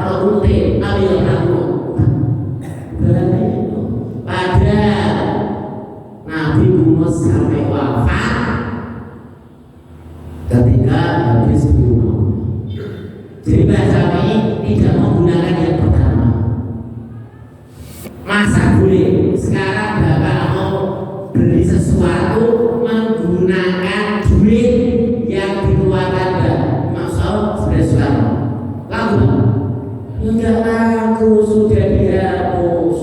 rutin ambil kamu pada Nabi Muhammad sampai wafat ketika habis di rumah. Jadi bahasa ini tidak menggunakan yang pertama. Masa boleh sekarang Bapak mau beli sesuatu menggunakan duit yang dikeluarkan maksud sebenarnya Soekarno laku enggak laku, sudah dihapus.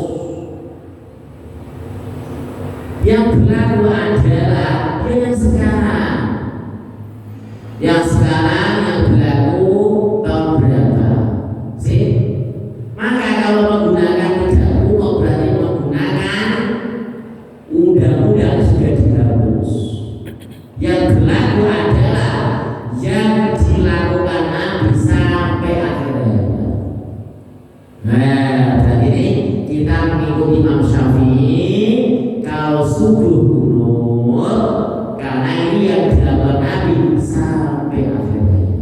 Yang berlaku adalah yang sekarang. Yang sekarang yang berlaku tahun berapa sih? Maka kalau menggunakan tidak kuno berarti menggunakan undang-undang sudah dihapus. Yang berlaku adalah yang dilakukan Nabi sampai akhirnya. Nah, dan ini kita mengikuti Imam Syafi'i kalau subuh kunut karena ini yang dilakukan Nabi sampai akhirnya.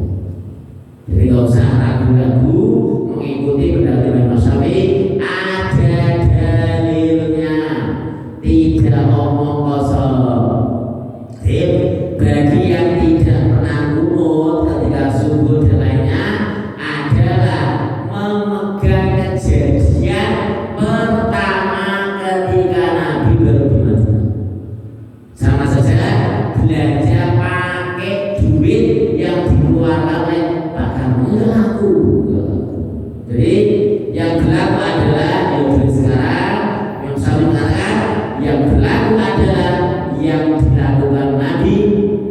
Jadi nggak usah ragu-ragu mengikuti pendapat Imam Syafi'i, ada dalilnya, tidak omong kosong. Bagi yang tidak pernah kunut ketika subuh dan lainnya adalah memegang kejadian pertama ketika Nabi baru di Madinah. Sama saja belanja pakai duit yang dikeluarkan oleh bahkan enggak laku. Jadi yang berlaku adalah yang duit sekarang yang saya mengatakan yang berlaku adalah yang dilakukan Nabi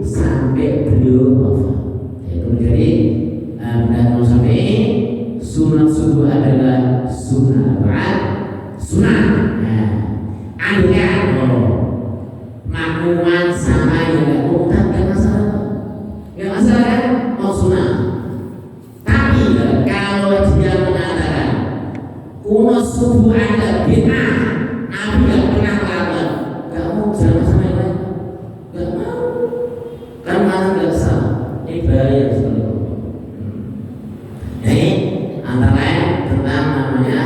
sampai beliau wafat. Itu menjadi benar sampai sunat subuh adalah sunat ba'ad sunat. Nah, anda makmuman sama yang nggak mutat nggak masalah, nggak masalah kan mau sunat. Tapi kalau dia mengatakan kunut subuh ada bid'ah, Nabi nggak pernah melakukan, nggak mau jangan sama yang lain, nggak mau, karena nggak sah, ini bahaya sekali. Ini antara lain tentang namanya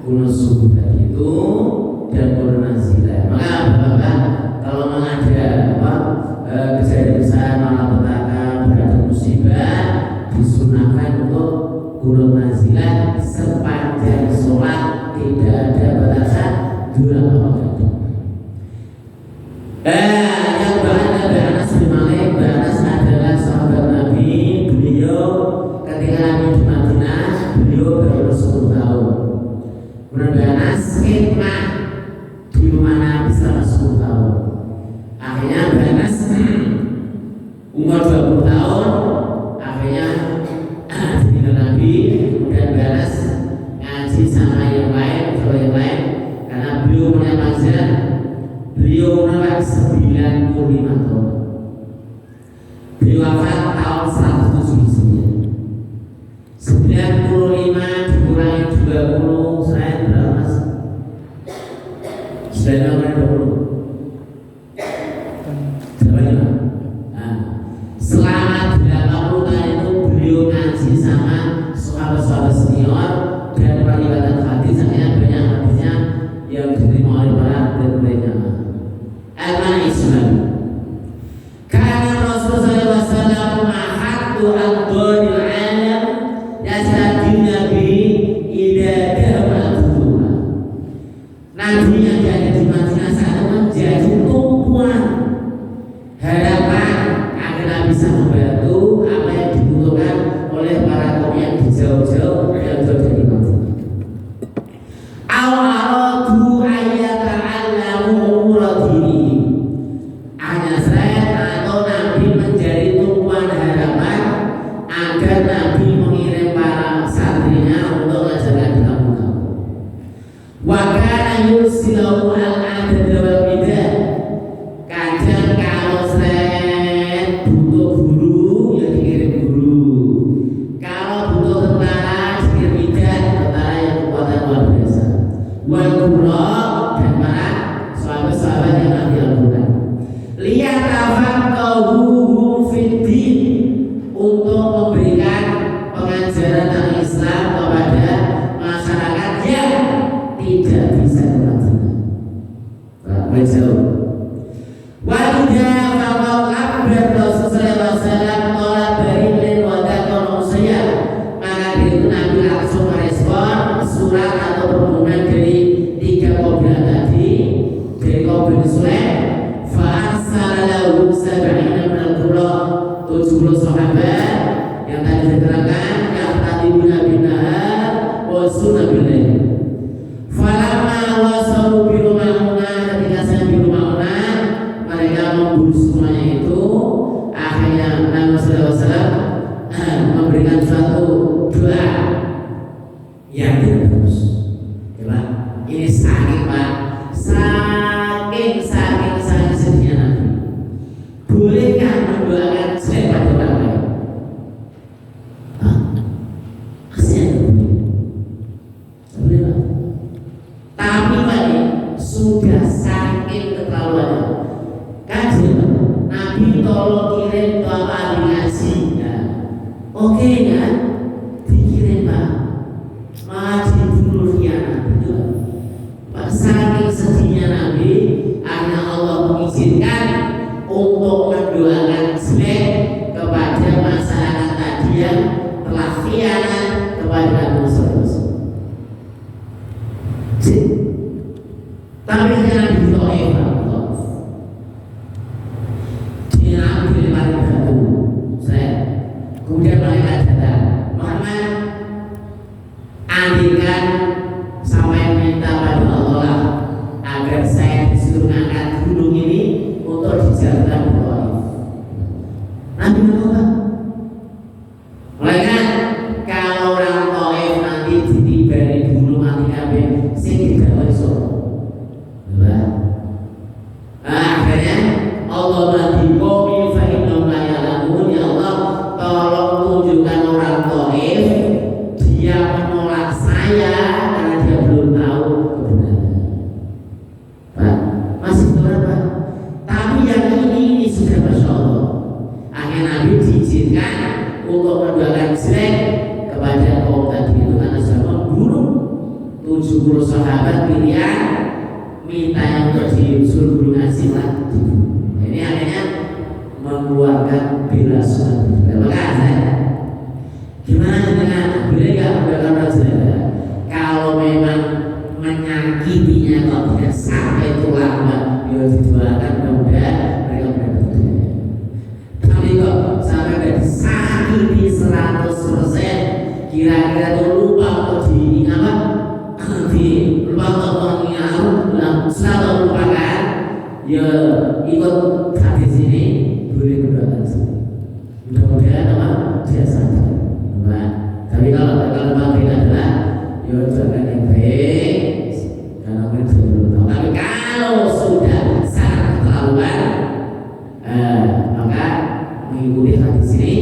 kunut subuh tadi itu dan kunut nazilah. Maka bapak kalau ada kejadian besar malapetaka berada musibah disunahkan untuk kunut nazilah sepanjang sholat, tidak ada batasan durang apa waktu. Yang berada Anas bin Malik. Anas adalah sahabat Nabi. Beliau ketika Nabi di Madinah beliau baru 10 tahun. Kemudian Anas khidmah di rumah Nabi selama 10 tahun. Akhirnya Anas umur 20 tahun akhirnya ditinggal Nabi. Kemudian Anas ngaji sama yang lain, kalau yang lain karena beliau punya mazhab, beliau umur 95 tahun. Beliau wafat tahun 179. 95 dikurangi 20 saya berapa mas? 9 nah, selama 80 tahun itu beliau ngaji sama sahabat-sahabat senior dan peribatan hadis, hanya banyak hadisnya yang diterima oleh para murid-muridnya. Al-Mani Islam karena Rasulullah SAW mahaddu al-dhanil alam yasadin Nabi idadah al-duha. Nabi yang ada di Madinah saat itu menjadi tumpuan harapan agar Nabi bisa membantu apa yang dibutuhkan oleh para kaum yang jauh-jauh yang jauh dari Madinah. Al-aradu ayyata'allamu umuradini. Hanya saya atau Nabi menjadi tumpuan harapan agar Nabi mengirim para santrinya untuk mengajarkan di kampung-kampung. Wa kana yusilahu al-adad wal bidah. Kadang kalau saya butuh guru ya dikirim guru. Kalau butuh tentara dikirim bidah, tentara yang kekuatan luar biasa. Wal qura dan para sahabat-sahabat yang ahli Al-Quran. Liyatafaqahu fid din, untuk memberikan pengajaran Islam kepada Nabi langsung merespon surat atau permohonan dari tiga kaum tadi, dari kaum Bani Sulaim. Fa'arsala lahum sab'ina minal qura, 70 sahabat yang tadi diterangkan yang tadi bin nahar wa sunnah bil lail. Falamma wasalu bi rumahuna, ketika sampai di rumahuna mereka memburu semuanya itu. Akhirnya Nabi sallallahu alaihi wasallam memberikan suatu doa yang tidak bagus. Coba, ini saking Pak, saking sedihnya Nabi. Bolehkah mendoakan jelek pada orang lain? Kasihan boleh. Boleh Pak. Tapi Pak, sudah saking keterlaluannya. Kajian Nabi tolong kirim Bapak ahli ngaji. Oke kan? Dikirim Pak. Malah dibunuh khianat. Pak, saking sedihnya Nabi, akhirnya Allah mengizinkan untuk mendoakan jelek kepada masyarakat tadi yang telah khianat kepada Nabi SAW. Tapi jangan ditolak Pak. Dia dilempari batu. Kemudian mereka datang, Muhammad, andaikan sampai minta pada Allah agar saya disuruh mengangkat gunung ini untuk dijadikan Taif. Nabi menolak. Mereka kalau orang Taif nanti ditibani dulu mati kabeh, sing tidak iso. Akhirnya Allah menghimbau fa innahum la ya'lamun, ya Allah tolong tunjukkan orang Taif dia menolak saya karena dia belum tahu kebenaran. Pak, masih berapa? Tapi yang ini sudah Masya Allah. Akhirnya Nabi diizinkan untuk mendoakan jelek kepada kaum tadi itu karena sudah membunuh 70 sahabat pilihan, minta yang untuk disuruh guru ngaji lagi. Ini akhirnya mengeluarkan bela sunnah. Terima kasih. Gimana dengan boleh nggak mendoakan raja? Kalau memang menyakitinya kalau tidak sampai tulang Pak, ya didoakan mudah-mudahan mereka mendapat hidayah. Tapi kok sampai udah disakiti 100%, kira-kira itu lupa untuk di apa? Lupa untuk mengingat, selalu lupakan. Ya ikut hadis ini boleh mendoakan sendiri. Mudah-mudahan apa? Dia sadar. Tapi kalau materi adalah ya jangan yang baik karena mereka belum tahu. Tapi kalau sudah sangat keterlaluan, maka mengikuti hadis ini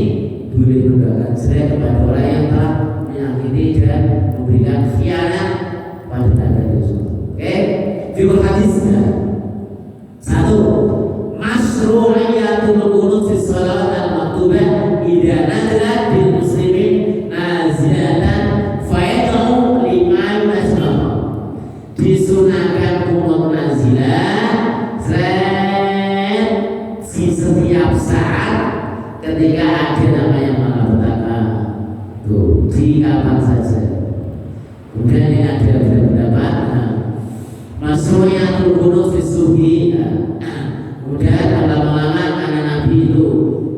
boleh mendoakan jelek kepada orang yang telah menyakiti dan memberikan khianat pada Nabi Yusuf. Oke, fikih hadisnya. Satu, masyru'iyatul qunut fi shalat al-maktubah idza nazalat bil muslimin nazilatan fa'idhu lima yunasbah. Disunahkan qunut nazilah di setiap saat ketika ada namanya malapetaka. Tuh, di kapan saja. Kemudian ini ada pendapat masyru'iyatul qunut fi subhi. Kemudian lama-lama karena Nabi itu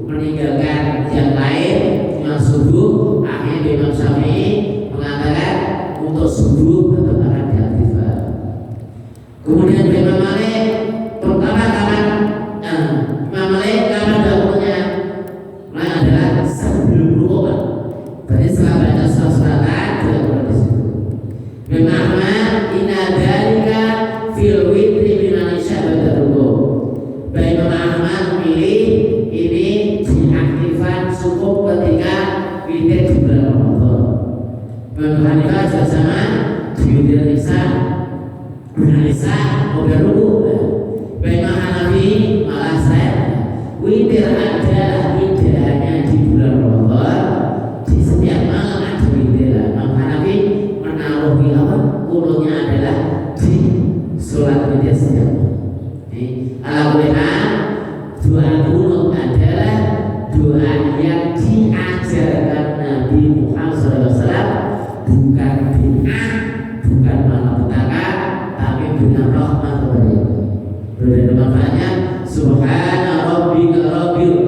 meninggalkan yang lain cuma subuh, akhirnya Imam Syafi'i mengatakan untuk subuh tetap akan diaktifkan. Kemudian Imam Malik pertama kapan Imam Malik kapan dahulunya adalah sebelum rukuk. Berarti setelah baca suratan tidak boleh di situ. Imam Ahmad inna dzalika fil witri min al-isya' rukuk. Baik Imam Ahmad memilih ini diaktifkan cukup ketika witir di bulan Ramadan. Imam Hanifah juga sama di witir Isya, bulan Isya udah ruku. Baik Imam Hanafi malah saya witir adalah tidak hanya di bulan Ramadan, di setiap malam ada witir. Imam Hanafi menaruhi apa? Qunutnya adalah di sholat witir setiap malam. Alhamdulillah, doa qunut adalah doa yang diajarkan Nabi Muhammad SAW bukan bid'ah, bukan malapetaka, tapi dengan rahmat kepada itu. Makanya subhana rabbika rabbil